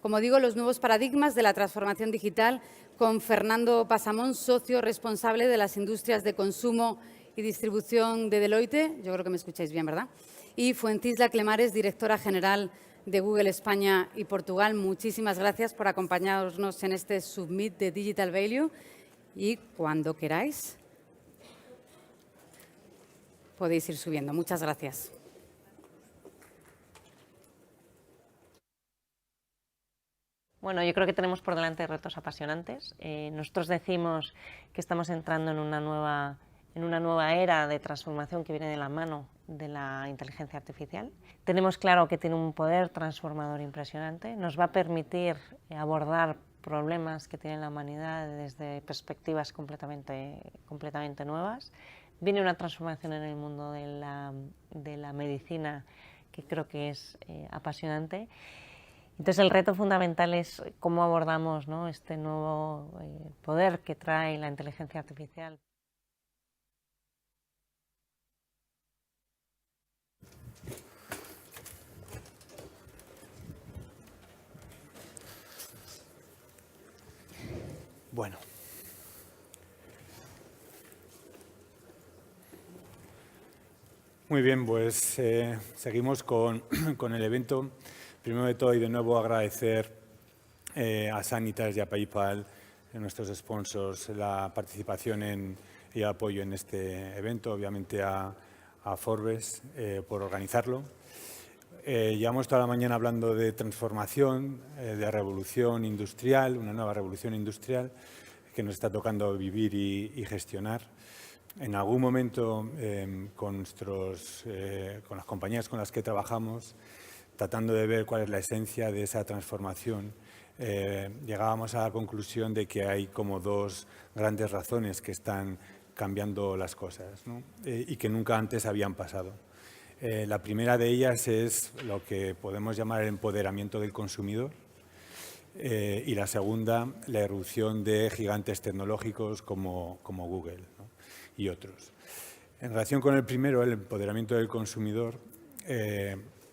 Como digo, los nuevos paradigmas de la transformación digital con Fernando Pasamón, socio responsable de las industrias de consumo y distribución de Deloitte. Yo creo que me escucháis bien, ¿verdad? Y Fuentisla Clemares, directora general de Google España y Portugal. Muchísimas gracias por acompañarnos en este Summit de Digital Value. Y cuando queráis, podéis ir subiendo. Muchas gracias. Bueno, yo creo que tenemos por delante retos apasionantes. Nosotros decimos que estamos entrando en una nueva era de transformación que viene de la mano de la inteligencia artificial. Tenemos claro que tiene un poder transformador impresionante. Nos va a permitir abordar problemas que tiene la humanidad desde perspectivas completamente nuevas. Viene una transformación en el mundo de la medicina que creo que es apasionante. Entonces el reto fundamental es cómo abordamos, ¿no?, este nuevo poder que trae la inteligencia artificial. Bueno. Muy bien, pues seguimos con el evento. Primero de todo y de nuevo agradecer a Sanitas y a PayPal, a nuestros sponsors, la participación y el apoyo en este evento, obviamente a Forbes por organizarlo. Llevamos toda la mañana hablando de transformación, de revolución industrial, una nueva revolución industrial que nos está tocando vivir y gestionar. En algún momento con las compañías con las que trabajamos, tratando de ver cuál es la esencia de esa transformación, llegábamos a la conclusión de que hay como dos grandes razones que están cambiando las cosas, ¿no? Y que nunca antes habían pasado. La primera de ellas es lo que podemos llamar el empoderamiento del consumidor y la segunda, la irrupción de gigantes tecnológicos como Google, ¿no?, y otros. En relación con el primero, el empoderamiento del consumidor,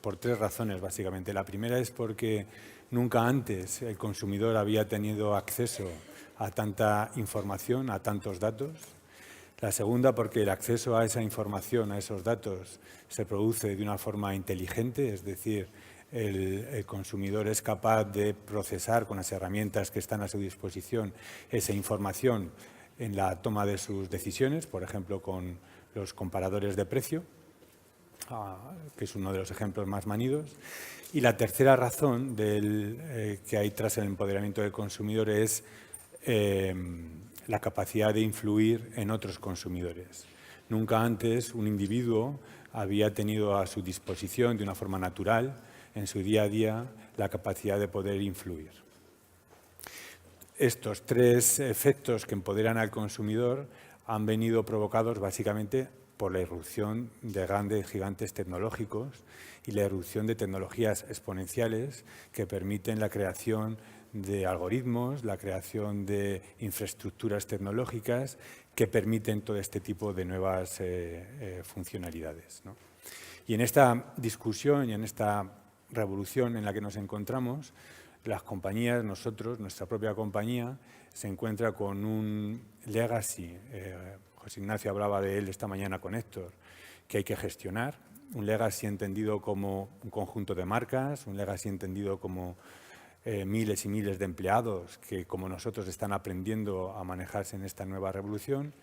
por tres razones básicamente. La primera es porque nunca antes el consumidor había tenido acceso a tanta información, a tantos datos. La segunda, porque el acceso a esa información, a esos datos, se produce de una forma inteligente, es decir, el consumidor es capaz de procesar con las herramientas que están a su disposición esa información en la toma de sus decisiones, por ejemplo, con los comparadores de precio, que es uno de los ejemplos más manidos. Y la tercera razón que hay tras el empoderamiento del consumidor es la capacidad de influir en otros consumidores. Nunca antes un individuo había tenido a su disposición de una forma natural, en su día a día, la capacidad de poder influir. Estos tres efectos que empoderan al consumidor han venido provocados básicamente por la irrupción de grandes gigantes tecnológicos y la irrupción de tecnologías exponenciales que permiten la creación de algoritmos, la creación de infraestructuras tecnológicas que permiten todo este tipo de nuevas funcionalidades, ¿no? Y en esta discusión y en esta revolución en la que nos encontramos, las compañías, nosotros, nuestra propia compañía, se encuentra con un legacy. José Ignacio hablaba de él esta mañana con Héctor, que hay que gestionar. Un legacy entendido como un conjunto de marcas, un legacy entendido como miles y miles de empleados que, como nosotros, están aprendiendo a manejarse en esta nueva revolución.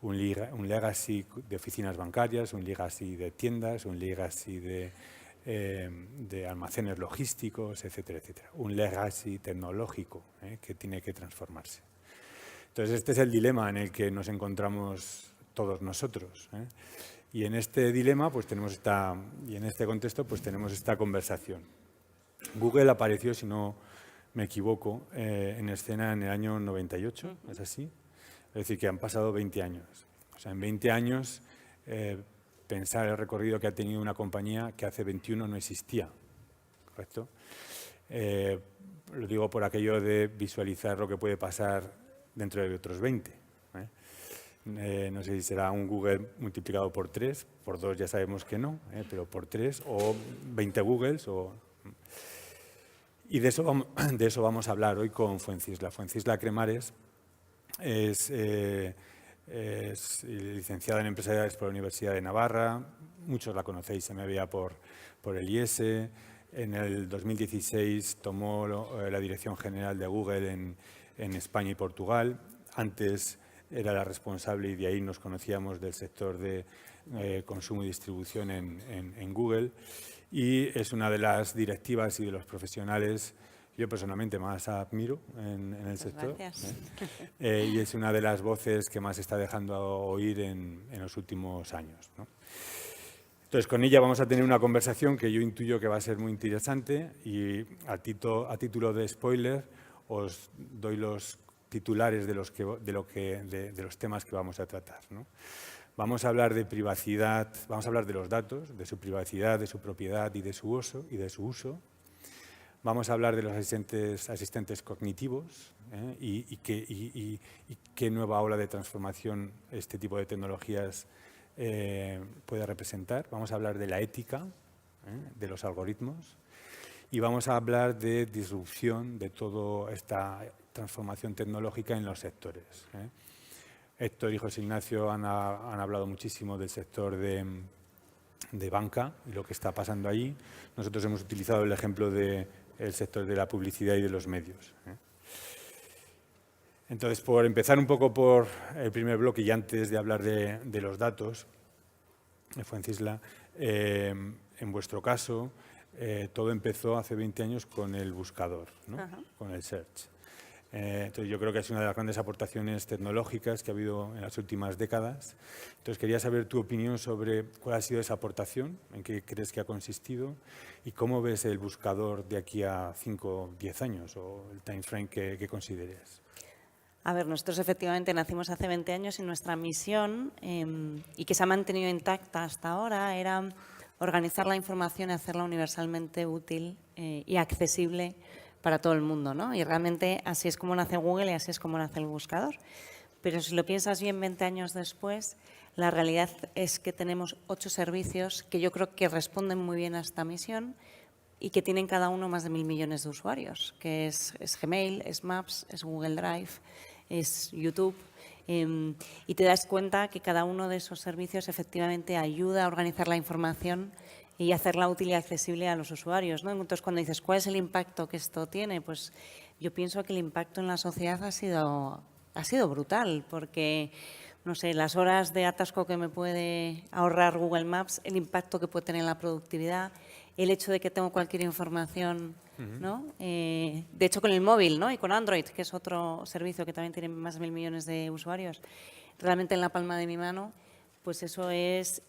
Un legacy de oficinas bancarias, un legacy de tiendas, un legacy de almacenes logísticos, etcétera, etcétera. Un legacy tecnológico que tiene que transformarse. Entonces, este es el dilema en el que nos encontramos todos nosotros. Y en este dilema, pues tenemos y en este contexto, pues tenemos esta conversación. Google apareció, si no me equivoco, en escena en el año 98, ¿es así? Es decir, que han pasado 20 años. O sea, en 20 años, pensar el recorrido que ha tenido una compañía que hace 21 no existía, ¿correcto? Lo digo por aquello de visualizar lo que puede pasar dentro de otros 20. No sé si será un Google multiplicado por 3, por 2 ya sabemos que no, pero por 3 o 20 Googles. Y de eso vamos a hablar hoy con Fuencisla. Fuencisla Cremares es licenciada en Empresariales por la Universidad de Navarra. Muchos la conocéis, se me veía por el IES. En el 2016 tomó la dirección general de Google en España y Portugal. Antes era la responsable, y de ahí nos conocíamos, del sector de consumo y distribución en Google. Y es una de las directivas y de los profesionales yo personalmente más admiro en el sector. Gracias. Y es una de las voces que más está dejando oír en los últimos años, ¿no? Entonces, con ella vamos a tener una conversación que yo intuyo que va a ser muy interesante, y a título de spoiler os doy los titulares de los temas que vamos a tratar, ¿no? Vamos a hablar de privacidad, vamos a hablar de los datos, de su privacidad, de su propiedad y de su uso. Vamos a hablar de los asistentes cognitivos, y qué nueva ola de transformación este tipo de tecnologías puede representar. Vamos a hablar de la ética, de los algoritmos, y vamos a hablar de disrupción de toda esta transformación tecnológica en los sectores. Héctor y José Ignacio han hablado muchísimo del sector de banca y lo que está pasando allí. Nosotros hemos utilizado el ejemplo del sector de la publicidad y de los medios. Entonces, por empezar un poco por el primer bloque, y antes de hablar de los datos, Fuencisla, en vuestro caso, todo empezó hace 20 años con el buscador, ¿no? Con el search. Entonces, yo creo que es una de las grandes aportaciones tecnológicas que ha habido en las últimas décadas. Entonces, quería saber tu opinión sobre cuál ha sido esa aportación, en qué crees que ha consistido y cómo ves el buscador de aquí a 5 o 10 años, o el time frame que consideres. A ver, nosotros efectivamente nacimos hace 20 años y nuestra misión, y que se ha mantenido intacta hasta ahora, era organizar la información y hacerla universalmente útil y accesible para todo el mundo, ¿no? Y realmente así es como nace Google y así es como nace el buscador. Pero si lo piensas bien 20 años después, la realidad es que tenemos 8 servicios que yo creo que responden muy bien a esta misión y que tienen cada uno más de 1.000 millones de usuarios, que es Gmail, es Maps, es Google Drive, es YouTube. Y te das cuenta que cada uno de esos servicios efectivamente ayuda a organizar la información y hacerla útil y accesible a los usuarios, ¿no? Entonces, cuando dices, ¿cuál es el impacto que esto tiene? Pues yo pienso que el impacto en la sociedad ha sido brutal, porque, no sé, las horas de atasco que me puede ahorrar Google Maps, el impacto que puede tener en la productividad, el hecho de que tengo cualquier información, ¿no? De hecho, con el móvil, ¿no? Y con Android, que es otro servicio que también tiene más de 1.000 millones de usuarios, realmente en la palma de mi mano, pues eso es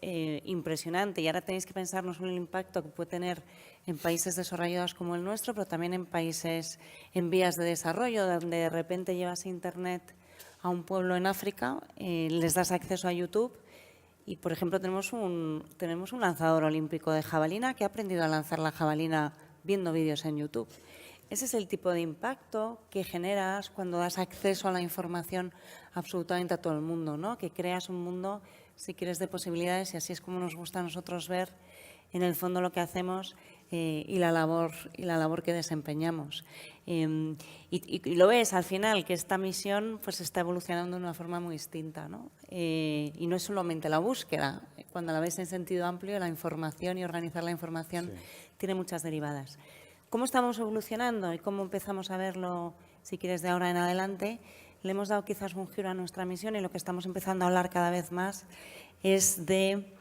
impresionante. Y ahora tenéis que pensar no solo en el impacto que puede tener en países desarrollados como el nuestro, pero también en países en vías de desarrollo, donde de repente llevas Internet a un pueblo en África, les das acceso a YouTube y, por ejemplo, tenemos un lanzador olímpico de jabalina que ha aprendido a lanzar la jabalina viendo vídeos en YouTube. Ese es el tipo de impacto que generas cuando das acceso a la información absolutamente a todo el mundo, ¿no? Que creas un mundo, si quieres, de posibilidades, y así es como nos gusta a nosotros ver en el fondo lo que hacemos y la labor que desempeñamos. Y lo ves al final, que esta misión pues está evolucionando de una forma muy distinta, ¿no? Y no es solamente la búsqueda, cuando la ves en sentido amplio, la información y organizar la información tiene muchas derivadas. ¿Cómo estamos evolucionando y cómo empezamos a verlo, si quieres, de ahora en adelante? Le hemos dado quizás un giro a nuestra misión y lo que estamos empezando a hablar cada vez más es de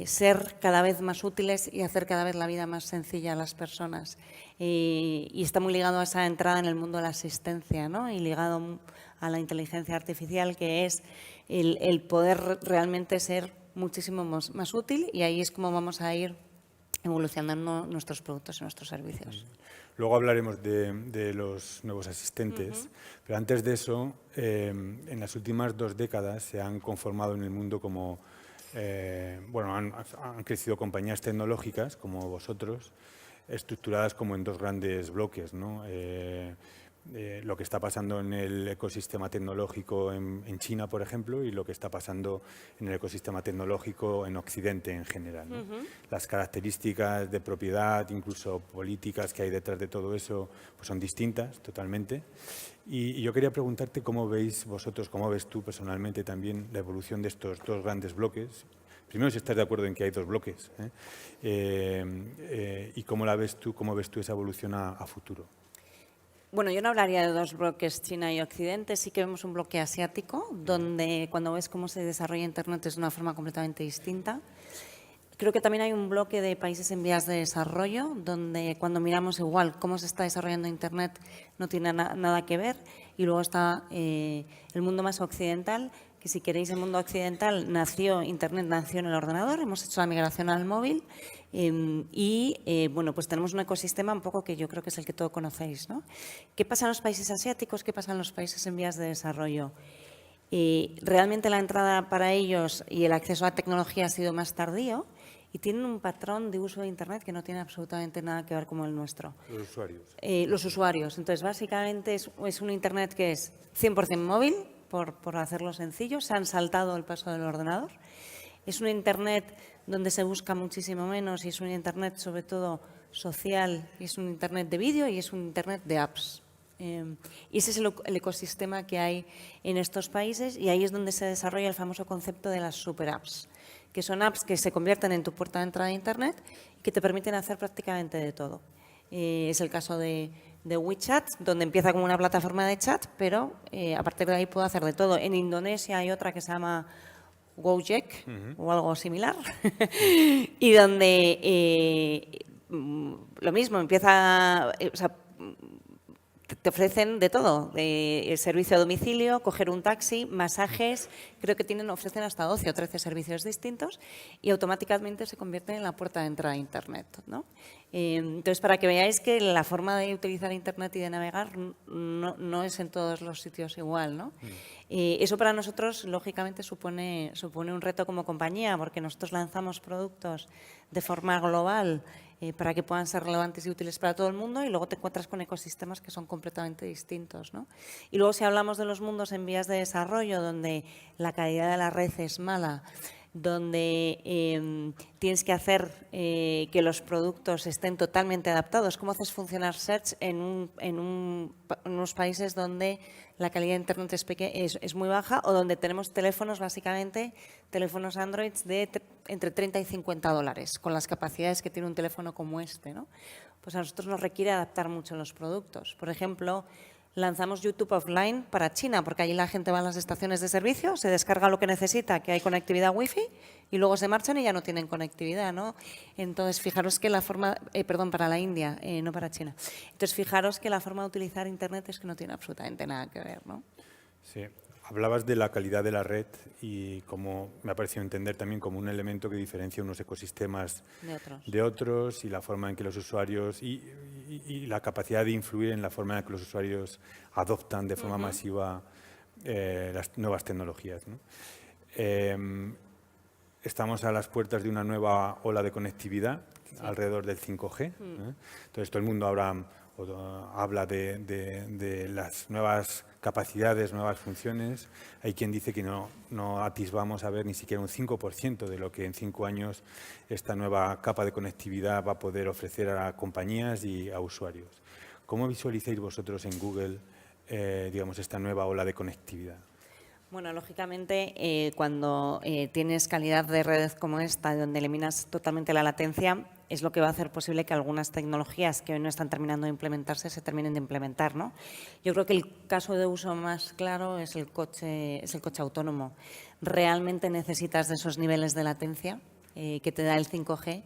ser cada vez más útiles y hacer cada vez la vida más sencilla a las personas. Y está muy ligado a esa entrada en el mundo de la asistencia, ¿no? Y ligado a la inteligencia artificial, que es el poder realmente ser muchísimo más útil, y ahí es como vamos a ir evolucionando nuestros productos y nuestros servicios. Luego hablaremos de los nuevos asistentes, pero antes de eso, en las últimas 2 décadas se han conformado en el mundo como, han crecido compañías tecnológicas como vosotros, estructuradas como en 2 grandes bloques, ¿no? lo que está pasando en el ecosistema tecnológico en China, por ejemplo, y lo que está pasando en el ecosistema tecnológico en Occidente en general, ¿no? Las características de propiedad, incluso políticas que hay detrás de todo eso, pues son distintas totalmente. Y yo quería preguntarte cómo veis vosotros, cómo ves tú personalmente también la evolución de estos dos grandes bloques. Primero, si estás de acuerdo en que hay dos bloques, y cómo ves tú esa evolución a futuro. Bueno, yo no hablaría de dos bloques, China y Occidente. Sí que vemos un bloque asiático, donde cuando ves cómo se desarrolla Internet es de una forma completamente distinta. Creo que también hay un bloque de países en vías de desarrollo, donde cuando miramos igual cómo se está desarrollando Internet no tiene nada que ver. Y luego está el mundo más occidental, que si queréis, el mundo occidental Internet nació en el ordenador, hemos hecho la migración al móvil bueno, pues tenemos un ecosistema un poco que yo creo que es el que todos conocéis, ¿no? ¿Qué pasa en los países asiáticos? ¿Qué pasa en los países en vías de desarrollo? Realmente la entrada para ellos y el acceso a la tecnología ha sido más tardío y tienen un patrón de uso de Internet que no tiene absolutamente nada que ver con el nuestro. Los usuarios. Los usuarios. Entonces, básicamente es un Internet que es 100% móvil, por hacerlo sencillo. Se han saltado el paso del ordenador. Es un Internet donde se busca muchísimo menos y es un Internet sobre todo social, y es un Internet de vídeo y es un Internet de apps. Y ese es el ecosistema que hay en estos países y ahí es donde se desarrolla el famoso concepto de las super apps, que son apps que se convierten en tu puerta de entrada a Internet y que te permiten hacer prácticamente de todo. Es el caso de WeChat, donde empieza como una plataforma de chat, pero a partir de ahí puedo hacer de todo. En Indonesia hay otra que se llama Gojek o algo similar, y donde lo mismo, empieza, o sea, te ofrecen de todo, servicio a domicilio, coger un taxi, masajes, creo que ofrecen hasta 12 o 13 servicios distintos y automáticamente se convierten en la puerta de entrada a Internet, ¿no? Entonces, para que veáis que la forma de utilizar Internet y de navegar no es en todos los sitios igual, ¿no? Eso para nosotros, lógicamente, supone un reto como compañía, porque nosotros lanzamos productos de forma global para que puedan ser relevantes y útiles para todo el mundo y luego te encuentras con ecosistemas que son completamente distintos, ¿no? Y luego, si hablamos de los mundos en vías de desarrollo, donde la calidad de la red es mala, donde tienes que hacer que los productos estén totalmente adaptados. ¿Cómo haces funcionar Search en unos países donde la calidad de Internet es muy baja o donde tenemos teléfonos, básicamente, teléfonos Android de entre 30 y 50 dólares, con las capacidades que tiene un teléfono como este, ¿no? Pues a nosotros nos requiere adaptar mucho los productos. Por ejemplo, lanzamos YouTube Offline para China, porque allí la gente va a las estaciones de servicio, se descarga lo que necesita, que hay conectividad Wi-Fi, y luego se marchan y ya no tienen conectividad, ¿no? Entonces, fijaros que la forma, para la India, no para China. Entonces, fijaros que la forma de utilizar Internet es que no tiene absolutamente nada que ver, ¿no? Sí. Hablabas de la calidad de la red y como me ha parecido entender también como un elemento que diferencia unos ecosistemas de otros y la forma en que los usuarios y la capacidad de influir en la forma en que los usuarios adoptan de forma masiva las nuevas tecnologías, ¿no? Estamos a las puertas de una nueva ola de conectividad alrededor del 5G. Entonces todo el mundo ahora habla de las nuevas capacidades, nuevas funciones. Hay quien dice que no atisbamos a ver ni siquiera un 5% de lo que en 5 años esta nueva capa de conectividad va a poder ofrecer a compañías y a usuarios. ¿Cómo visualizáis vosotros en Google, digamos, esta nueva ola de conectividad? Bueno, lógicamente, cuando tienes calidad de red como esta, donde eliminas totalmente la latencia, es lo que va a hacer posible que algunas tecnologías que hoy no están terminando de implementarse se terminen de implementar, ¿no? Yo creo que el caso de uso más claro es el coche autónomo. Realmente necesitas de esos niveles de latencia que te da el 5G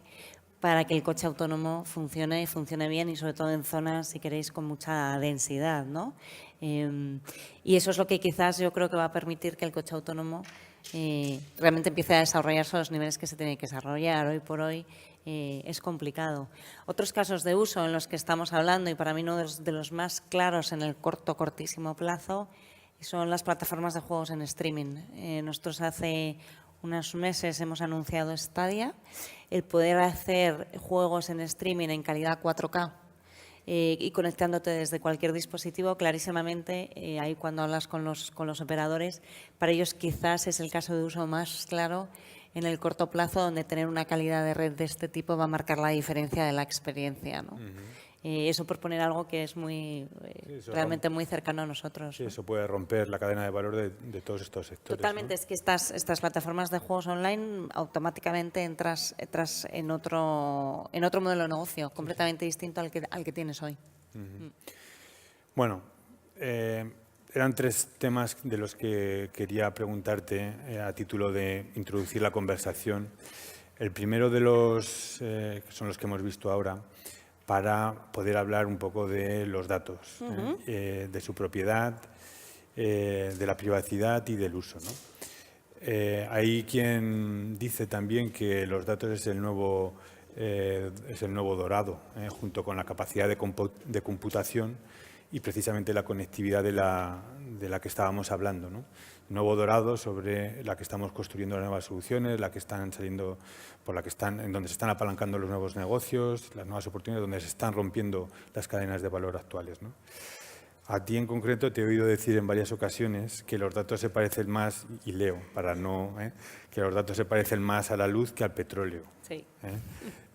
para que el coche autónomo funcione bien y sobre todo en zonas, si queréis, con mucha densidad, ¿no? Y eso es lo que quizás yo creo que va a permitir que el coche autónomo realmente empiece a desarrollarse a los niveles que se tiene que desarrollar. Hoy por hoy es complicado. Otros casos de uso en los que estamos hablando, y para mí uno de los más claros en el cortísimo plazo, son las plataformas de juegos en streaming. Nosotros hace unos meses hemos anunciado Stadia, el poder hacer juegos en streaming en calidad 4K y conectándote desde cualquier dispositivo, clarísimamente, ahí cuando hablas con los operadores, para ellos quizás es el caso de uso más claro en el corto plazo, donde tener una calidad de red de este tipo va a marcar la diferencia de la experiencia, ¿no? Eso por poner algo que es muy realmente muy cercano a nosotros. Sí, ¿no? eso puede romper la cadena de valor de todos estos sectores. Totalmente, ¿no? es que estas plataformas de juegos online automáticamente entras en otro modelo de negocio, completamente distinto al que tienes hoy. Bueno, eran 3 temas de los que quería preguntarte a título de introducir la conversación. El primero de los, que son los que hemos visto ahora, para poder hablar un poco de los datos, de su propiedad, de la privacidad y del uso, ¿no? Hay quien dice también que los datos es el nuevo dorado, junto con la capacidad de computación y precisamente la conectividad de la que estábamos hablando, ¿no? Nuevo dorado sobre la que estamos construyendo las nuevas soluciones, la que están saliendo, en donde se están apalancando los nuevos negocios, las nuevas oportunidades, donde se están rompiendo las cadenas de valor actuales, ¿no? A ti en concreto te he oído decir en varias ocasiones que los datos se parecen más, y leo para no, que los datos se parecen más a la luz que al petróleo. Sí.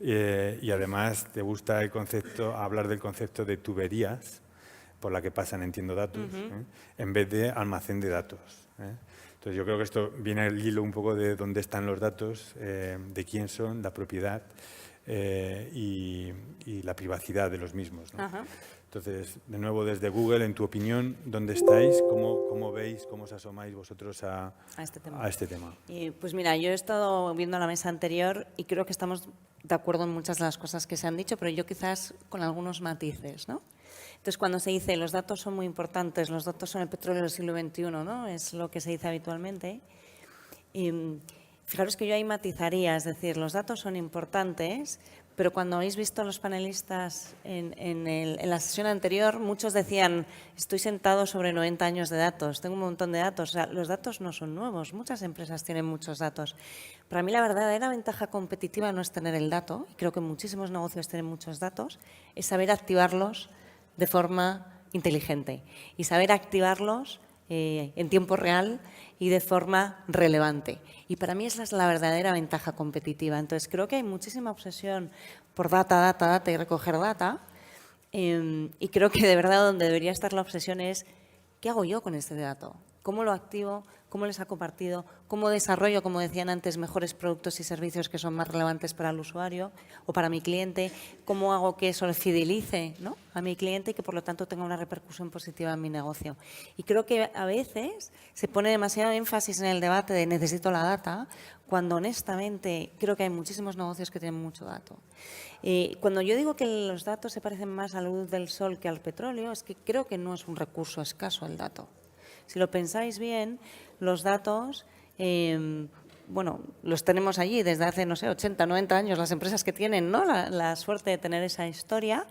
Y además te gusta hablar del concepto de tuberías por la que pasan, entiendo, datos, en vez de almacén de datos. Entonces yo creo que esto viene al hilo un poco de dónde están los datos, de quién son, la propiedad y la privacidad de los mismos, ¿no? Entonces, de nuevo, desde Google, en tu opinión, ¿dónde estáis? ¿Cómo veis, cómo os asomáis vosotros a este tema? Pues mira, yo he estado viendo la mesa anterior y creo que estamos de acuerdo en muchas de las cosas que se han dicho, pero yo quizás con algunos matices, ¿no? Entonces, cuando se dice los datos son muy importantes, los datos son el petróleo del siglo XXI, ¿no? Es lo que se dice habitualmente. Y fijaros que yo ahí matizaría, es decir, los datos son importantes, pero cuando habéis visto a los panelistas en la sesión anterior, muchos decían, estoy sentado sobre 90 años de datos, tengo un montón de datos. O sea, los datos no son nuevos, muchas empresas tienen muchos datos. Para mí la verdadera ventaja competitiva no es tener el dato, y creo que muchísimos negocios tienen muchos datos, es saber activarlos de forma inteligente y saber activarlos en tiempo real y de forma relevante. Y para mí esa es la verdadera ventaja competitiva. Entonces, creo que hay muchísima obsesión por data y recoger data. Y creo que de verdad donde debería estar la obsesión es ¿qué hago yo con este dato? ¿Cómo lo activo? ¿Cómo le saco partido? ¿Cómo desarrollo, como decían antes, mejores productos y servicios que son más relevantes para el usuario o para mi cliente? ¿Cómo hago que eso le fidelice, ¿no?, a mi cliente y que por lo tanto tenga una repercusión positiva en mi negocio? Y creo que a veces se pone demasiado énfasis en el debate de necesito la data, cuando honestamente creo que hay muchísimos negocios que tienen mucho dato. Cuando yo digo que los datos se parecen más a la luz del sol que al petróleo, es que creo que no es un recurso escaso el dato. Si lo pensáis bien, los datos, bueno, los tenemos allí desde hace, no sé, 80, 90 años, las empresas que tienen, ¿no?, la suerte de tener esa historia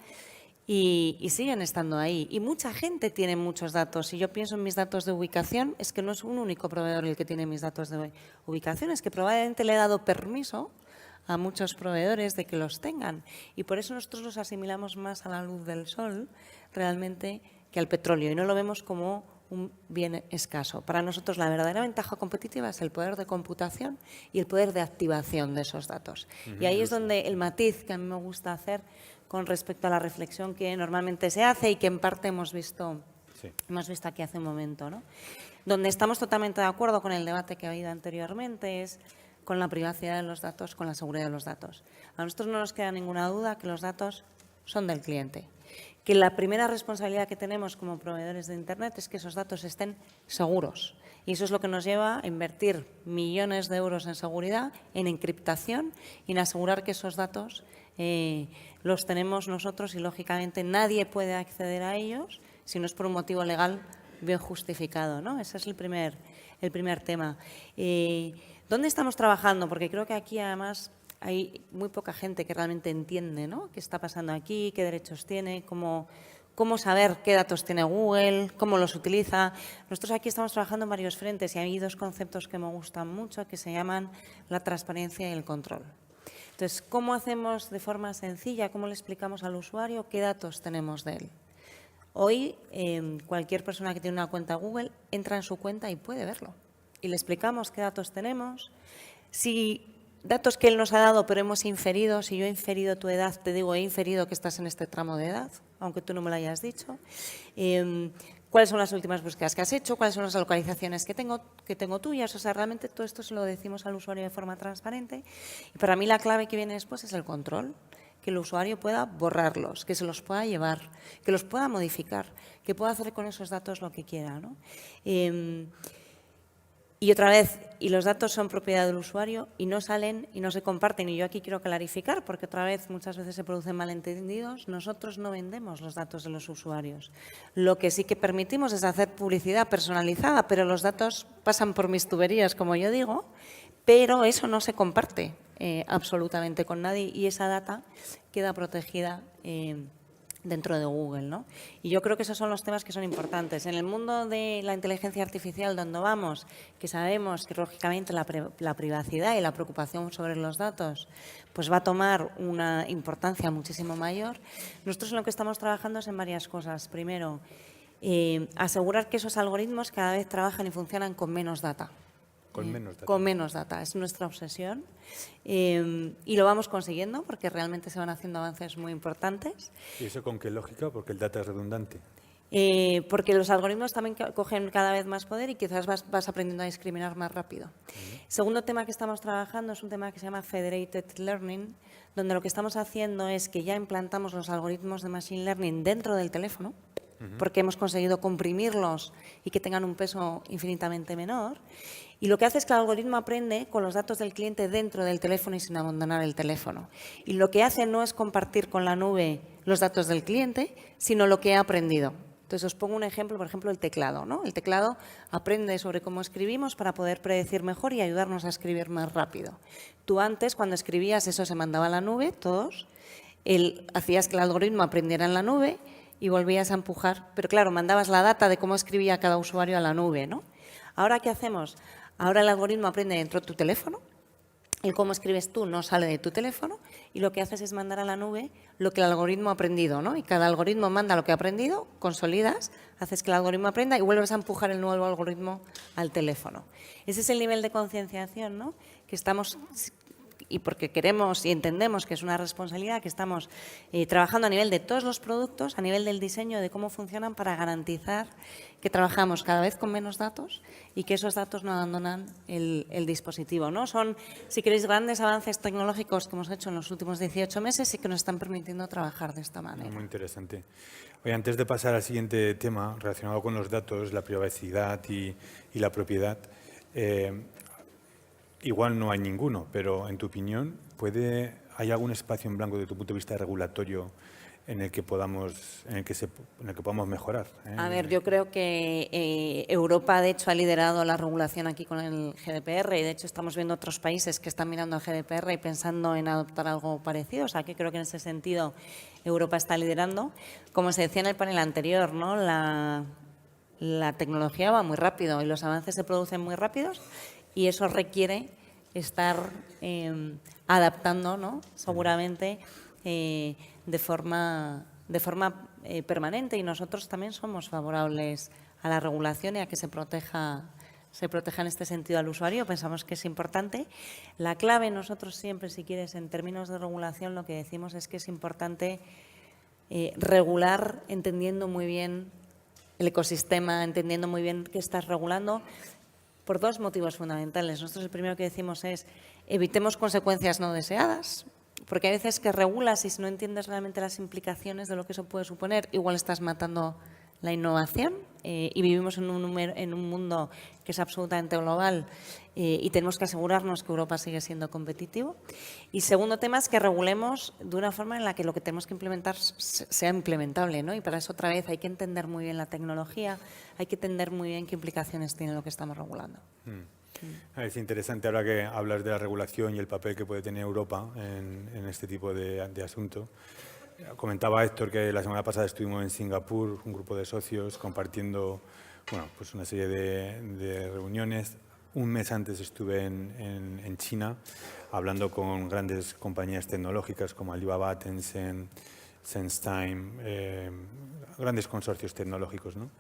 y siguen estando ahí. Y mucha gente tiene muchos datos. Si yo pienso en mis datos de ubicación, es que no es un único proveedor el que tiene mis datos de ubicación, es que probablemente le he dado permiso a muchos proveedores de que los tengan. Y por eso nosotros los asimilamos más a la luz del sol realmente que al petróleo y no lo vemos como un bien escaso. Para nosotros la verdadera ventaja competitiva es el poder de computación y el poder de activación de esos datos. Y ahí es donde el matiz que a mí me gusta hacer con respecto a la reflexión que normalmente se hace y que en parte hemos visto aquí hace un momento, ¿no? Donde estamos totalmente de acuerdo con el debate que ha habido anteriormente es con la privacidad de los datos, con la seguridad de los datos. A nosotros no nos queda ninguna duda que los datos son del cliente, que la primera responsabilidad que tenemos como proveedores de Internet es que esos datos estén seguros. Y eso es lo que nos lleva a invertir millones de euros en seguridad, en encriptación y en asegurar que esos datos los tenemos nosotros y, lógicamente, nadie puede acceder a ellos si no es por un motivo legal bien justificado, ¿no? Ese es el primer tema. ¿Dónde estamos trabajando? Porque creo que aquí, además, hay muy poca gente que realmente entiende, ¿no?, qué está pasando aquí, qué derechos tiene, cómo saber qué datos tiene Google, cómo los utiliza. Nosotros aquí estamos trabajando en varios frentes y hay 2 conceptos que me gustan mucho que se llaman la transparencia y el control. Entonces, ¿cómo hacemos de forma sencilla, cómo le explicamos al usuario qué datos tenemos de él? Hoy, cualquier persona que tiene una cuenta Google entra en su cuenta y puede verlo. Y le explicamos qué datos tenemos, si datos que él nos ha dado pero hemos inferido, si yo he inferido tu edad, te digo, he inferido que estás en este tramo de edad, aunque tú no me lo hayas dicho. ¿Cuáles son las últimas búsquedas que has hecho? ¿Cuáles son las localizaciones que tengo tuyas? O sea, realmente todo esto se lo decimos al usuario de forma transparente. Y para mí la clave que viene después es el control. Que el usuario pueda borrarlos, que se los pueda llevar, que los pueda modificar, que pueda hacer con esos datos lo que quiera, ¿no? Y otra vez, y los datos son propiedad del usuario y no salen y no se comparten. Y yo aquí quiero clarificar, porque otra vez muchas veces se producen malentendidos. Nosotros no vendemos los datos de los usuarios. Lo que sí que permitimos es hacer publicidad personalizada, pero los datos pasan por mis tuberías, como yo digo, pero eso no se comparte absolutamente con nadie y esa data queda protegida dentro de Google, ¿no? Y yo creo que esos son los temas que son importantes. En el mundo de la inteligencia artificial, donde vamos, que sabemos que, lógicamente, la privacidad y la preocupación sobre los datos pues va a tomar una importancia muchísimo mayor, nosotros en lo que estamos trabajando es en varias cosas. Primero, asegurar que esos algoritmos cada vez trabajan y funcionan con menos data. Con menos data. Con menos data, es nuestra obsesión y lo vamos consiguiendo porque realmente se van haciendo avances muy importantes. ¿Y eso con qué lógica? Porque el data es redundante. Porque los algoritmos también cogen cada vez más poder y quizás vas aprendiendo a discriminar más rápido. Segundo tema que estamos trabajando es un tema que se llama Federated Learning, donde lo que estamos haciendo es que ya implantamos los algoritmos de Machine Learning dentro del teléfono, porque hemos conseguido comprimirlos y que tengan un peso infinitamente menor. Y lo que hace es que el algoritmo aprende con los datos del cliente dentro del teléfono y sin abandonar el teléfono. Y lo que hace no es compartir con la nube los datos del cliente, sino lo que ha aprendido. Entonces, os pongo un ejemplo, por ejemplo, el teclado, ¿no? El teclado aprende sobre cómo escribimos para poder predecir mejor y ayudarnos a escribir más rápido. Tú antes, cuando escribías, eso se mandaba a la nube, todos, hacías que el algoritmo aprendiera en la nube y volvías a empujar. Pero claro, mandabas la data de cómo escribía cada usuario a la nube, ¿no? Ahora, ¿qué hacemos? Ahora el algoritmo aprende dentro de tu teléfono, el cómo escribes tú no sale de tu teléfono y lo que haces es mandar a la nube lo que el algoritmo ha aprendido, ¿no? Y cada algoritmo manda lo que ha aprendido, consolidas, haces que el algoritmo aprenda y vuelves a empujar el nuevo algoritmo al teléfono. Ese es el nivel de concienciación, ¿no? Que estamos, y porque queremos y entendemos que es una responsabilidad, que estamos trabajando a nivel de todos los productos, a nivel del diseño, de cómo funcionan para garantizar que trabajamos cada vez con menos datos y que esos datos no abandonan el dispositivo, ¿no? Son, si queréis, grandes avances tecnológicos que hemos hecho en los últimos 18 meses y que nos están permitiendo trabajar de esta manera. Muy interesante. Oye, antes de pasar al siguiente tema relacionado con los datos, la privacidad y la propiedad, igual no hay ninguno, pero en tu opinión, ¿hay algún espacio en blanco desde tu punto de vista regulatorio en el que podamos mejorar? A ver, yo creo que Europa, de hecho, ha liderado la regulación aquí con el GDPR y, de hecho, estamos viendo otros países que están mirando al GDPR y pensando en adoptar algo parecido. O sea, que creo que en ese sentido Europa está liderando. Como se decía en el panel anterior, ¿no? La tecnología va muy rápido y los avances se producen muy rápidos y eso requiere estar adaptando, ¿no? Seguramente de forma permanente y nosotros también somos favorables a la regulación y a que se proteja en este sentido al usuario. Pensamos que es importante. La clave nosotros siempre, si quieres, en términos de regulación, lo que decimos es que es importante regular entendiendo muy bien el ecosistema, entendiendo muy bien qué estás regulando, por dos motivos fundamentales. Nosotros el primero que decimos es evitemos consecuencias no deseadas, porque hay veces que regulas y si no entiendes realmente las implicaciones de lo que eso puede suponer, igual estás matando la innovación y vivimos en un mundo que es absolutamente global y tenemos que asegurarnos que Europa sigue siendo competitivo. Y segundo tema es que regulemos de una forma en la que lo que tenemos que implementar sea implementable, ¿no? Y para eso otra vez hay que entender muy bien la tecnología, hay que entender muy bien qué implicaciones tiene lo que estamos regulando. Es interesante ahora que hablas de la regulación y el papel que puede tener Europa en este tipo de asunto. Comentaba Héctor que la semana pasada estuvimos en Singapur, un grupo de socios compartiendo pues una serie de reuniones. un mes antes estuve en China hablando con grandes compañías tecnológicas como Alibaba, Tencent, SenseTime, grandes consorcios tecnológicos, ¿no?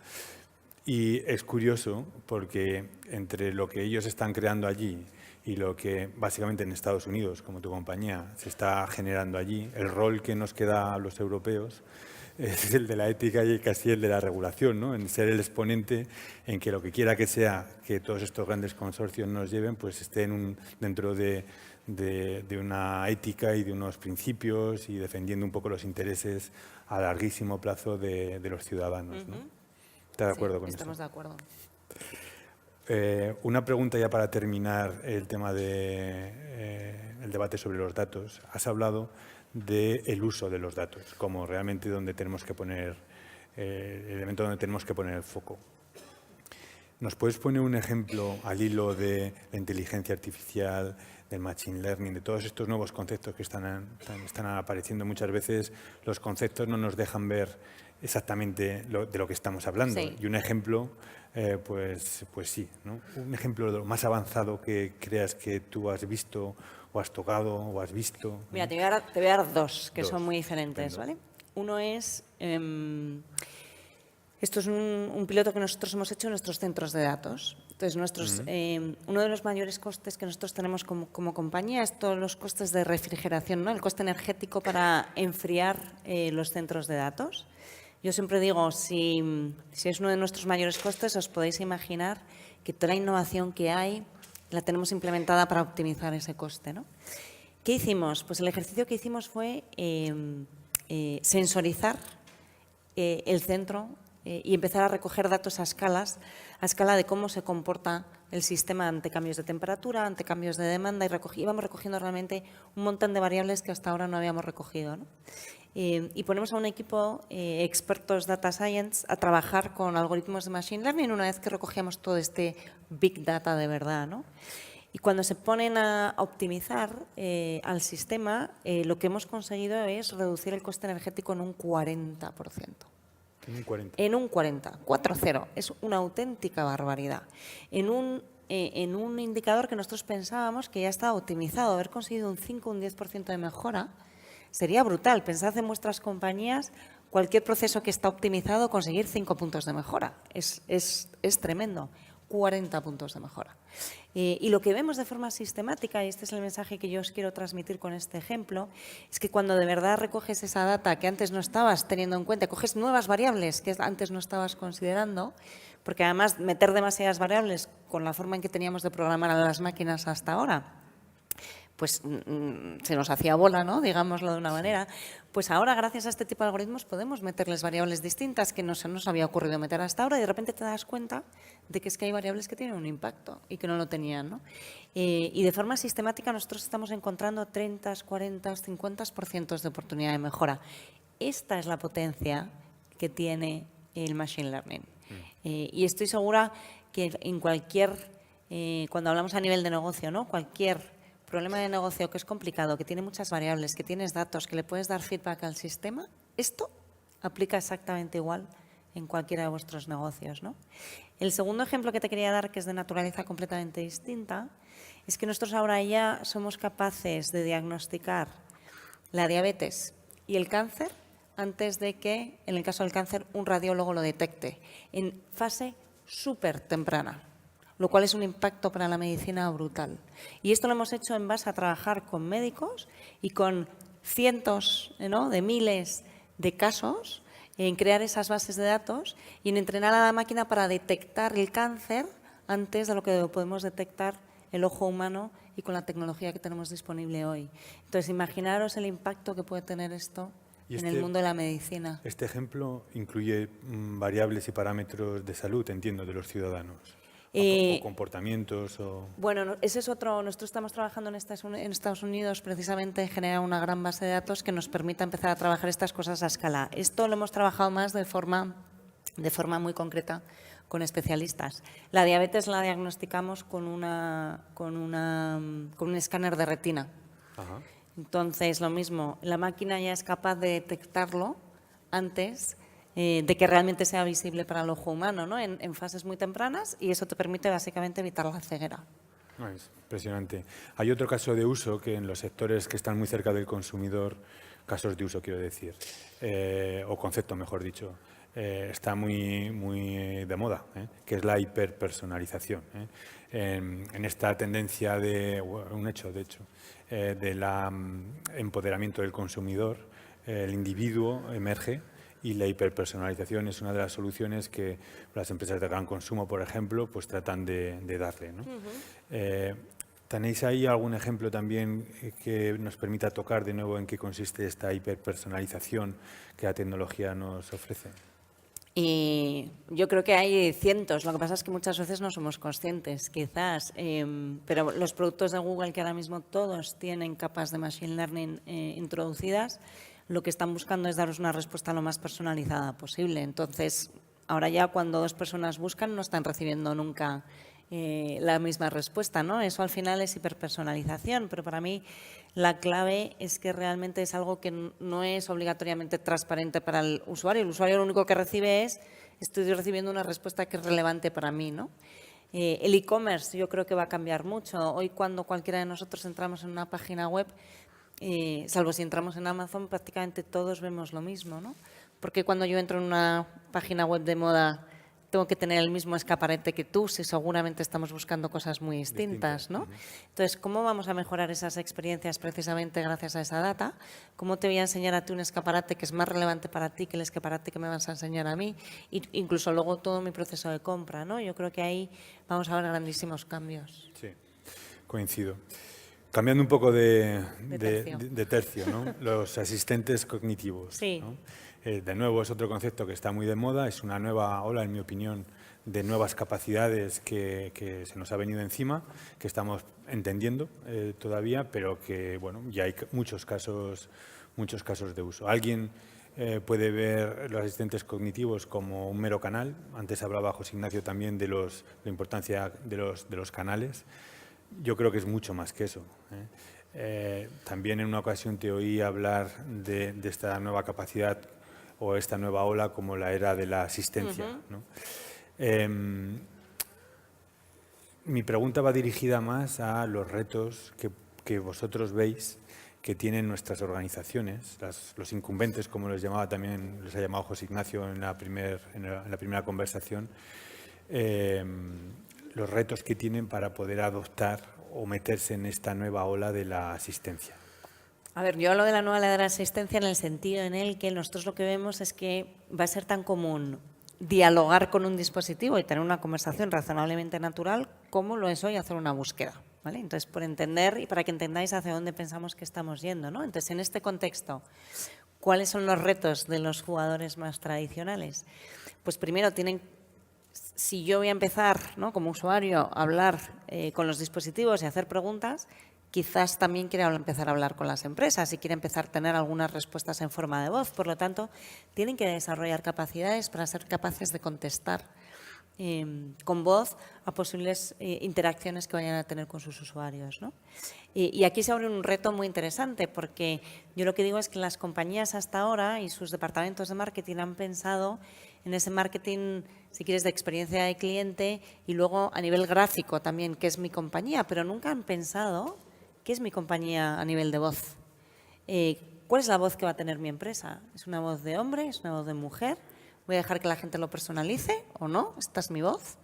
Y es curioso porque entre lo que ellos están creando allí y lo que básicamente en Estados Unidos, como tu compañía, se está generando allí, el rol que nos queda a los europeos es el de la ética y casi el de la regulación, ¿no? En ser el exponente en que lo que quiera que sea que todos estos grandes consorcios nos lleven, pues estén dentro de una ética y de unos principios y defendiendo un poco los intereses a larguísimo plazo de los ciudadanos, ¿no? ¿Estás de acuerdo con estamos esto? de acuerdo. Una pregunta ya para terminar el tema el debate sobre los datos. Has hablado del uso de los datos como realmente donde tenemos que poner el elemento donde tenemos que poner el foco. ¿Nos puedes poner un ejemplo al hilo de la inteligencia artificial, del machine learning, de todos estos nuevos conceptos que están apareciendo? Muchas veces los conceptos no nos dejan ver exactamente de lo que estamos hablando. Sí. Y un ejemplo, pues sí, ¿no? Un ejemplo de lo más avanzado que creas que tú has visto o has tocado o has visto. Mira, te voy a dar dos que Dos. son muy diferentes, Estupendo. ¿vale? Uno es, esto es un piloto que nosotros hemos hecho en nuestros centros de datos. Entonces, uno de los mayores costes que nosotros tenemos como compañía es todos los costes de refrigeración, ¿no? El coste energético para enfriar los centros de datos. Yo siempre digo, si es uno de nuestros mayores costes, os podéis imaginar que toda la innovación que hay la tenemos implementada para optimizar ese coste, ¿no? ¿Qué hicimos? Pues el ejercicio que hicimos fue sensorizar el centro y empezar a recoger datos a escala de cómo se comporta el sistema ante cambios de temperatura, ante cambios de demanda, y íbamos recogiendo realmente un montón de variables que hasta ahora no habíamos recogido, ¿no? Y ponemos a un equipo expertos data science a trabajar con algoritmos de machine learning una vez que recogíamos todo este big data de verdad, ¿no? Y cuando se ponen a optimizar al sistema, lo que hemos conseguido es reducir el coste energético en un 40%. En un 40. En un 40, 4-0. Es una auténtica barbaridad. En un indicador que nosotros pensábamos que ya estaba optimizado, haber conseguido un 5 o un 10% de mejora sería brutal. Pensad en vuestras compañías, cualquier proceso que está optimizado, conseguir 5 puntos de mejora. Es tremendo. 40 puntos de mejora. Y lo que vemos de forma sistemática, y este es el mensaje que yo os quiero transmitir con este ejemplo, es que cuando de verdad recoges esa data que antes no estabas teniendo en cuenta, coges nuevas variables que antes no estabas considerando, porque además meter demasiadas variables con la forma en que teníamos de programar a las máquinas hasta ahora, pues se nos hacía bola, ¿no? Digámoslo de una manera. Pues ahora, gracias a este tipo de algoritmos, podemos meterles variables distintas que no se nos había ocurrido meter hasta ahora y de repente te das cuenta de que es que hay variables que tienen un impacto y que no lo tenían, ¿no? Y de forma sistemática nosotros estamos encontrando 30, 40, 50% de oportunidad de mejora. Esta es la potencia que tiene el machine learning. Y estoy segura que en cuando hablamos a nivel de negocio, ¿no? Cualquier problema de negocio que es complicado, que tiene muchas variables, que tienes datos, que le puedes dar feedback al sistema, esto aplica exactamente igual en cualquiera de vuestros negocios, ¿no? El segundo ejemplo que te quería dar, que es de naturaleza completamente distinta, es que nosotros ahora ya somos capaces de diagnosticar la diabetes y el cáncer antes de que, en el caso del cáncer, un radiólogo lo detecte, en fase súper temprana, lo cual es un impacto para la medicina brutal. Y esto lo hemos hecho en base a trabajar con médicos y con cientos, ¿no?, de miles de casos, en crear esas bases de datos y en entrenar a la máquina para detectar el cáncer antes de lo que podemos detectar el ojo humano y con la tecnología que tenemos disponible hoy. Entonces, imaginaros el impacto que puede tener esto en el mundo de la medicina. Este ejemplo incluye variables y parámetros de salud, entiendo, de los ciudadanos. O comportamientos. Bueno, ese es otro. Nosotros estamos trabajando en Estados Unidos precisamente en generar una gran base de datos que nos permita empezar a trabajar estas cosas a escala. Esto lo hemos trabajado más de forma muy concreta con especialistas. La diabetes la diagnosticamos con un escáner de retina. Ajá. Entonces, lo mismo, la máquina ya es capaz de detectarlo antes de que realmente sea visible para el ojo humano, ¿no? En fases muy tempranas, y eso te permite básicamente evitar la ceguera. Es impresionante. Hay otro caso de uso que en los sectores que están muy cerca del consumidor, casos de uso quiero decir, o concepto mejor dicho, está muy de moda, que es la hiperpersonalización. En esta tendencia un hecho de hecho, del empoderamiento del consumidor, el individuo emerge y la hiperpersonalización es una de las soluciones que las empresas de gran consumo, por ejemplo, pues tratan de darle, ¿no? ¿Tenéis ahí algún ejemplo también que nos permita tocar de nuevo en qué consiste esta hiperpersonalización que la tecnología nos ofrece? Y yo creo que hay cientos, lo que pasa es que muchas veces no somos conscientes, quizás, pero los productos de Google, que ahora mismo todos tienen capas de Machine Learning introducidas, lo que están buscando es daros una respuesta lo más personalizada posible. Entonces, ahora ya cuando dos personas buscan no están recibiendo nunca la misma respuesta, ¿no? Eso al final es hiperpersonalización, pero para mí la clave es que realmente es algo que no es obligatoriamente transparente para el usuario. El usuario lo único que recibe es, estoy recibiendo una respuesta que es relevante para mí, ¿no? El e-commerce yo creo que va a cambiar mucho. Hoy cuando cualquiera de nosotros entramos en una página web, salvo si entramos en Amazon, prácticamente todos vemos lo mismo, ¿no? Porque cuando yo entro en una página web de moda tengo que tener el mismo escaparate que tú, si seguramente estamos buscando cosas muy distintas, ¿no? Entonces, ¿cómo vamos a mejorar esas experiencias precisamente gracias a esa data? ¿Cómo te voy a enseñar a ti un escaparate que es más relevante para ti que el escaparate que me vas a enseñar a mí? Y incluso luego todo mi proceso de compra, ¿no? Yo creo que ahí vamos a ver grandísimos cambios. Sí, coincido. Cambiando un poco de tercio, ¿no? Los asistentes cognitivos. Sí. ¿no? De nuevo, es otro concepto que está muy de moda, es una nueva ola, en mi opinión, de nuevas capacidades que se nos ha venido encima, que estamos entendiendo todavía, pero que bueno, ya hay muchos casos de uso. Alguien puede ver los asistentes cognitivos como un mero canal. Antes hablaba José Ignacio también de la importancia de los canales. Yo creo que es mucho más que eso. También en una ocasión te oí hablar de esta nueva capacidad o esta nueva ola como la era de la asistencia. ¿no? Mi pregunta va dirigida más a los retos que vosotros veis que tienen nuestras organizaciones, los incumbentes, como les llamaba también, les ha llamado José Ignacio en la primera conversación, los retos que tienen para poder adoptar o meterse en esta nueva ola de la asistencia. A ver, yo hablo de la nueva ola de la asistencia en el sentido en el que nosotros lo que vemos es que va a ser tan común dialogar con un dispositivo y tener una conversación razonablemente natural como lo es hoy hacer una búsqueda, ¿vale? Entonces, por entender y para que entendáis hacia dónde pensamos que estamos yendo, ¿no? Entonces, en este contexto, ¿cuáles son los retos de los jugadores más tradicionales? Pues primero si yo voy a empezar, ¿no?, como usuario a hablar con los dispositivos y hacer preguntas, quizás también quiera empezar a hablar con las empresas y quiere empezar a tener algunas respuestas en forma de voz. Por lo tanto, tienen que desarrollar capacidades para ser capaces de contestar con voz a posibles interacciones que vayan a tener con sus usuarios, ¿no? Y aquí se abre un reto muy interesante, porque yo lo que digo es que las compañías hasta ahora y sus departamentos de marketing han pensado en ese marketing, si quieres, de experiencia de cliente y luego a nivel gráfico también, qué es mi compañía, pero nunca han pensado qué es mi compañía a nivel de voz. ¿Cuál es la voz que va a tener mi empresa? ¿Es una voz de hombre? ¿Es una voz de mujer? ¿Voy a dejar que la gente lo personalice o no? ¿Esta es mi voz?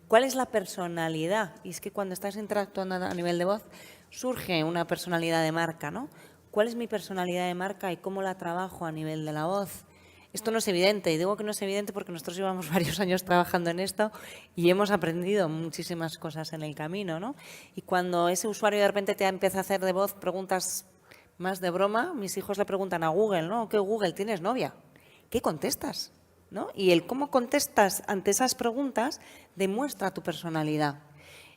¿Cuál es la personalidad? Y es que cuando estás interactuando a nivel de voz surge una personalidad de marca, ¿no? ¿Cuál es mi personalidad de marca y cómo la trabajo a nivel de la voz? Esto no es evidente, y digo que no es evidente porque nosotros llevamos varios años trabajando en esto y hemos aprendido muchísimas cosas en el camino, ¿no? Y cuando ese usuario de repente te empieza a hacer de voz preguntas más de broma, mis hijos le preguntan a Google, ¿no? ¿Qué Google? ¿Tienes novia? ¿Qué contestas? ¿No? Y el cómo contestas ante esas preguntas demuestra tu personalidad.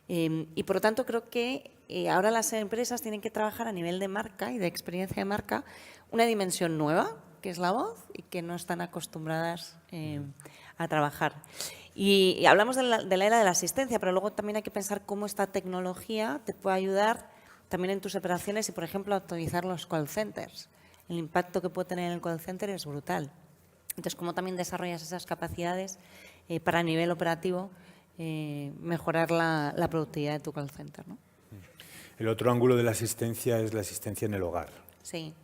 Y por lo tanto creo que ahora las empresas tienen que trabajar a nivel de marca y de experiencia de marca una dimensión nueva, que es la voz, y que no están acostumbradas a trabajar. Y hablamos de la era de la asistencia, pero luego también hay que pensar cómo esta tecnología te puede ayudar también en tus operaciones y, por ejemplo, optimizar los call centers. El impacto que puede tener en el call center es brutal. Entonces, cómo también desarrollas esas capacidades para a nivel operativo mejorar la productividad de tu call center, ¿no? El otro ángulo de la asistencia es la asistencia en el hogar. Sí.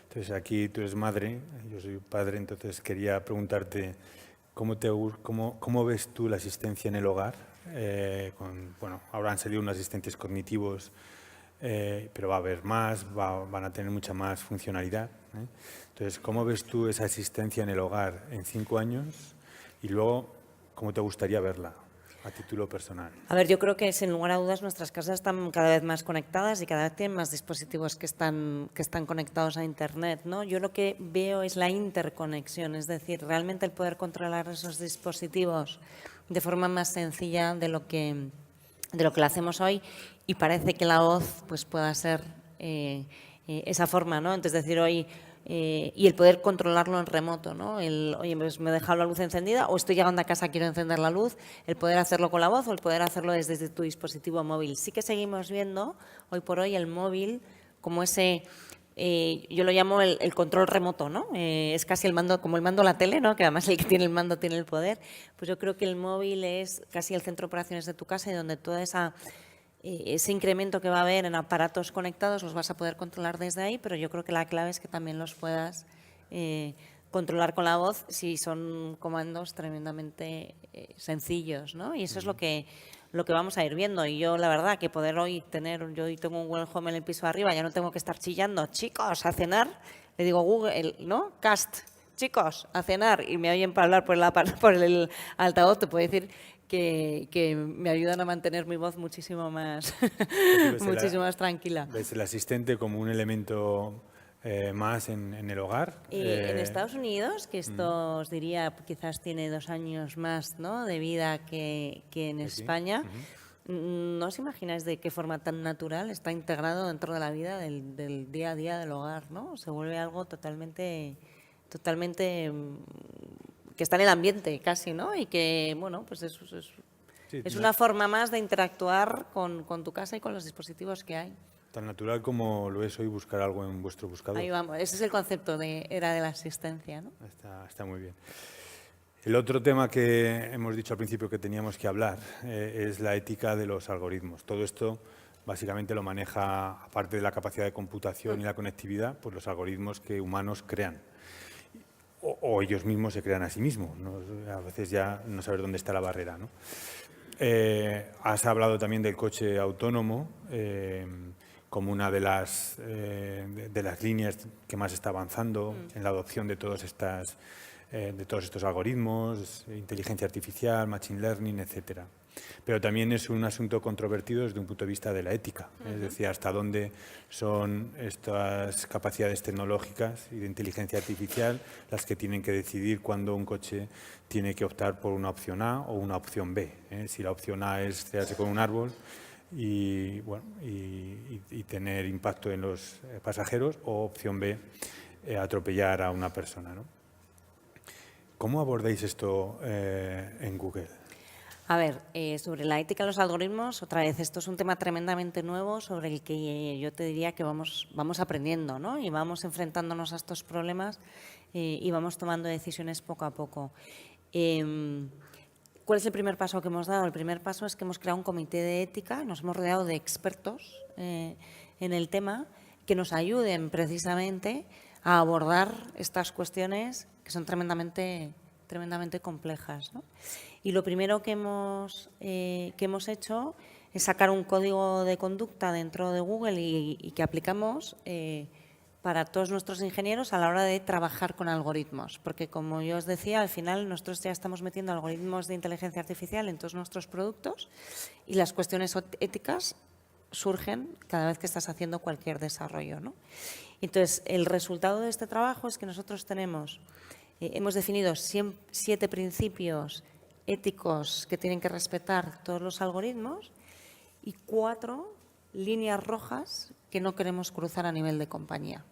Entonces, aquí tú eres madre, yo soy padre, entonces quería preguntarte cómo ves tú la asistencia en el hogar. Bueno, ahora han salido unos asistentes cognitivos, pero va a haber más, van a tener mucha más funcionalidad. Entonces, ¿cómo ves tú esa asistencia en el hogar en 5 años? Y luego, ¿cómo te gustaría verla a título personal? A ver, yo creo que sin lugar a dudas nuestras casas están cada vez más conectadas y cada vez tienen más dispositivos que están conectados a Internet, ¿no? Yo lo que veo es la interconexión, es decir, realmente el poder controlar esos dispositivos de forma más sencilla de lo que lo hacemos hoy, y parece que la voz pues pueda ser esa forma, ¿no? Entonces, decir hoy y el poder controlarlo en remoto, ¿no? Oye, pues me he dejado la luz encendida o estoy llegando a casa, quiero encender la luz, el poder hacerlo con la voz o el poder hacerlo desde tu dispositivo móvil. Sí que seguimos viendo hoy por hoy el móvil como ese, yo lo llamo el control remoto, ¿no? Es casi el mando, como el mando a la tele, ¿no? Que además el que tiene el mando tiene el poder. Pues yo creo que el móvil es casi el centro de operaciones de tu casa y donde toda ese incremento que va a haber en aparatos conectados los vas a poder controlar desde ahí, pero yo creo que la clave es que también los puedas controlar con la voz si son comandos tremendamente sencillos, ¿no? Y eso es lo que vamos a ir viendo. Y yo, la verdad, que poder yo hoy tengo un Google Home en el piso de arriba, ya no tengo que estar chillando, chicos, a cenar, le digo Google, ¿no? Cast, chicos, a cenar, y me oyen para hablar por el altavoz, te puedo decir que me ayudan a mantener mi voz muchísimo más, muchísimo más tranquila. ¿Ves el asistente como un elemento más en el hogar? En Estados Unidos, que esto os diría quizás tiene 2 años más, ¿no?, de vida que en España, no os imagináis de qué forma tan natural está integrado dentro de la vida del día a día del hogar, ¿no? Se vuelve algo totalmente que está en el ambiente casi, ¿no? Y que, bueno, pues es una forma más de interactuar con tu casa y con los dispositivos que hay. Tan natural como lo es hoy buscar algo en vuestro buscador. Ahí vamos, ese es el concepto de era de la asistencia, ¿no? Está muy bien. El otro tema que hemos dicho al principio que teníamos que hablar es la ética de los algoritmos. Todo esto básicamente lo maneja, aparte de la capacidad de computación y la conectividad, pues los algoritmos que humanos crean. O ellos mismos se crean a sí mismos, ¿no? A veces ya no saber dónde está la barrera, ¿no? Has hablado también del coche autónomo como una de las líneas que más está avanzando en la adopción de todos estos algoritmos, inteligencia artificial, machine learning, etcétera. Pero también es un asunto controvertido desde un punto de vista de la ética, es decir, hasta dónde son estas capacidades tecnológicas y de inteligencia artificial las que tienen que decidir cuándo un coche tiene que optar por una opción A o una opción B. Si la opción A es estrellarse con un árbol y tener impacto en los pasajeros, o opción B, atropellar a una persona, ¿no? ¿Cómo abordáis esto en Google? A ver, sobre la ética de los algoritmos, otra vez, esto es un tema tremendamente nuevo sobre el que yo te diría que vamos aprendiendo, ¿no? Y vamos enfrentándonos a estos problemas y vamos tomando decisiones poco a poco. ¿Cuál es el primer paso que hemos dado? El primer paso es que hemos creado un comité de ética, nos hemos rodeado de expertos en el tema que nos ayuden precisamente a abordar estas cuestiones que son tremendamente complejas, ¿no? Y lo primero que hemos hecho es sacar un código de conducta dentro de Google y que aplicamos para todos nuestros ingenieros a la hora de trabajar con algoritmos. Porque, como yo os decía, al final nosotros ya estamos metiendo algoritmos de inteligencia artificial en todos nuestros productos y las cuestiones éticas surgen cada vez que estás haciendo cualquier desarrollo, ¿no? Entonces, el resultado de este trabajo es que nosotros hemos definido 7 principios éticos que tienen que respetar todos los algoritmos y 4 líneas rojas que no queremos cruzar a nivel de compañía.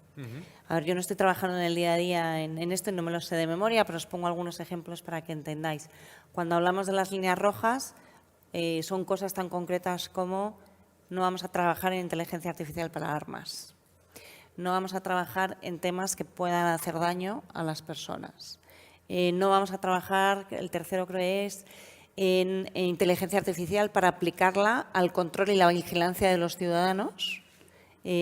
A ver, yo no estoy trabajando en el día a día en esto y no me lo sé de memoria, pero os pongo algunos ejemplos para que entendáis. Cuando hablamos de las líneas rojas, son cosas tan concretas como no vamos a trabajar en inteligencia artificial para armas. No vamos a trabajar en temas que puedan hacer daño a las personas. No vamos a trabajar, el tercero creo es, en inteligencia artificial para aplicarla al control y la vigilancia de los ciudadanos,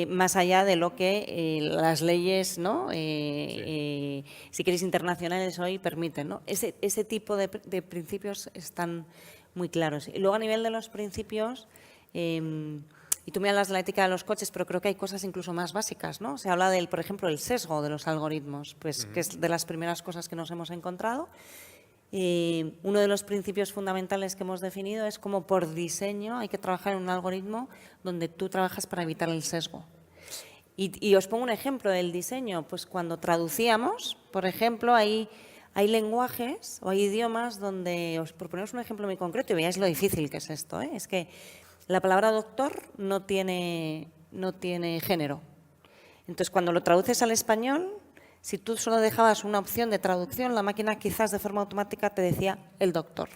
más allá de lo que las leyes, ¿no? Si queréis, internacionales hoy permiten, ¿no? Ese tipo de principios están muy claros. Y luego, a nivel de los principios, y tú me hablas de la ética de los coches, pero creo que hay cosas incluso más básicas, ¿no? Se habla del, por ejemplo, el sesgo de los algoritmos, pues que es de las primeras cosas que nos hemos encontrado. Uno de los principios fundamentales que hemos definido es cómo por diseño hay que trabajar en un algoritmo donde tú trabajas para evitar el sesgo. Y os pongo un ejemplo del diseño. Pues cuando traducíamos, por ejemplo, hay lenguajes o hay idiomas donde, por poneros un ejemplo muy concreto y veáis lo difícil que es esto, es que la palabra doctor no tiene género. Entonces, cuando lo traduces al español, si tú solo dejabas una opción de traducción, la máquina quizás de forma automática te decía el doctor.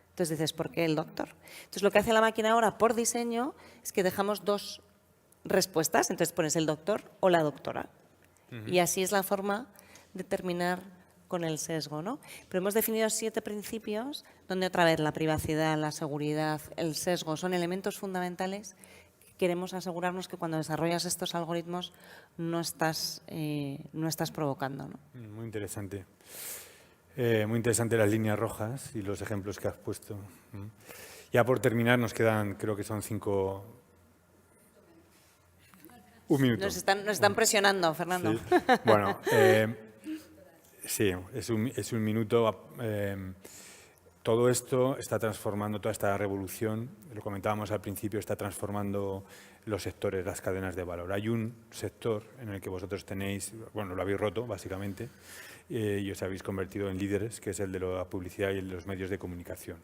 Entonces dices, ¿por qué el doctor? Entonces, lo que hace la máquina ahora por diseño es que dejamos dos respuestas. Entonces, pones el doctor o la doctora. Y así es la forma de terminar con el sesgo, ¿no? Pero hemos definido 7 principios donde otra vez la privacidad, la seguridad, el sesgo son elementos fundamentales. Queremos asegurarnos que cuando desarrollas estos algoritmos no estás provocando, ¿no? Muy interesante. Muy interesante las líneas rojas y los ejemplos que has puesto. Ya por terminar nos quedan, creo que son 5... Un minuto. Nos están presionando, Fernando. Sí. Bueno, sí, es un minuto. Todo esto está transformando, toda esta revolución, lo comentábamos al principio, está transformando los sectores, las cadenas de valor. Hay un sector en el que vosotros tenéis, bueno, lo habéis roto básicamente, y os habéis convertido en líderes, que es el de la publicidad y el de los medios de comunicación.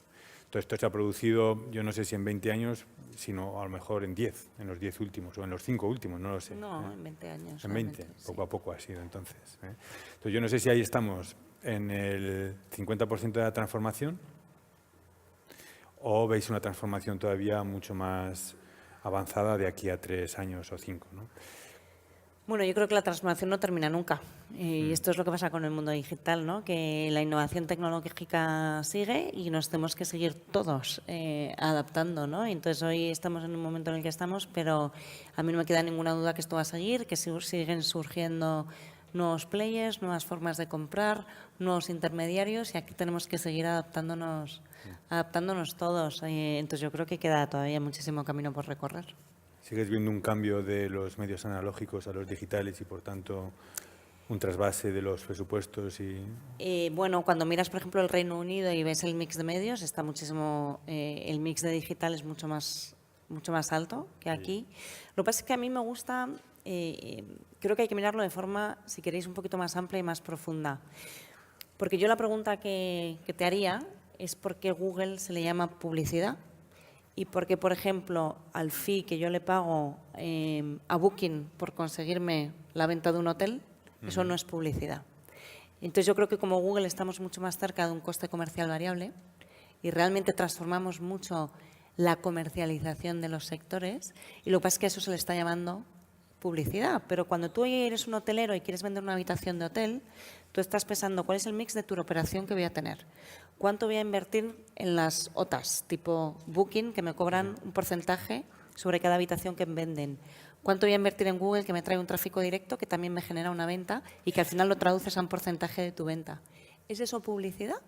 Todo esto se ha producido, yo no sé si en 20 años, sino a lo mejor en 10, en los 10 últimos, o en los 5 últimos, no lo sé. No, en 20 años. En 20, sí. poco a poco ha sido entonces. Entonces yo no sé si ahí estamos en el 50% de la transformación o veis una transformación todavía mucho más avanzada de aquí a 3 años o 5, ¿no? Bueno, yo creo que la transformación no termina nunca. Y esto es lo que pasa con el mundo digital, ¿no? Que la innovación tecnológica sigue y nos tenemos que seguir todos adaptando, ¿no? Entonces hoy estamos en un momento en el que estamos, pero a mí no me queda ninguna duda que esto va a seguir, que siguen surgiendo nuevos players, nuevas formas de comprar, nuevos intermediarios y aquí tenemos que seguir adaptándonos todos. Entonces yo creo que queda todavía muchísimo camino por recorrer. ¿Sigues viendo un cambio de los medios analógicos a los digitales y, por tanto, un trasvase de los presupuestos? Bueno, cuando miras, por ejemplo, el Reino Unido y ves el mix de medios, está muchísimo, el mix de digital es mucho más alto que aquí. Lo que pasa es que a mí me gusta, creo que hay que mirarlo de forma, si queréis, un poquito más amplia y más profunda. Porque yo la pregunta que te haría es por qué Google se le llama publicidad. Y porque, por ejemplo, al fee que yo le pago a Booking por conseguirme la venta de un hotel, eso no es publicidad. Entonces, yo creo que como Google estamos mucho más cerca de un coste comercial variable y realmente transformamos mucho la comercialización de los sectores y lo que pasa es que a eso se le está llamando publicidad. Pero cuando tú eres un hotelero y quieres vender una habitación de hotel, tú estás pensando cuál es el mix de tour operación que voy a tener. ¿Cuánto voy a invertir en las OTAs, tipo Booking, que me cobran un porcentaje sobre cada habitación que venden? ¿Cuánto voy a invertir en Google, que me trae un tráfico directo, que también me genera una venta y que al final lo traduces a un porcentaje de tu venta? ¿Es eso publicidad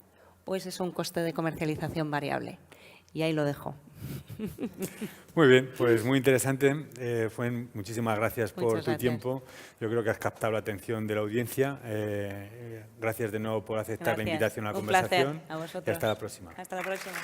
o es eso un coste de comercialización variable? Y ahí lo dejo. Muy bien, pues muy interesante. Muchísimas gracias por tu tiempo. Yo creo que has captado la atención de la audiencia. Gracias de nuevo por aceptar la invitación a la conversación. Un placer a vosotros. Y hasta la próxima. Hasta la próxima.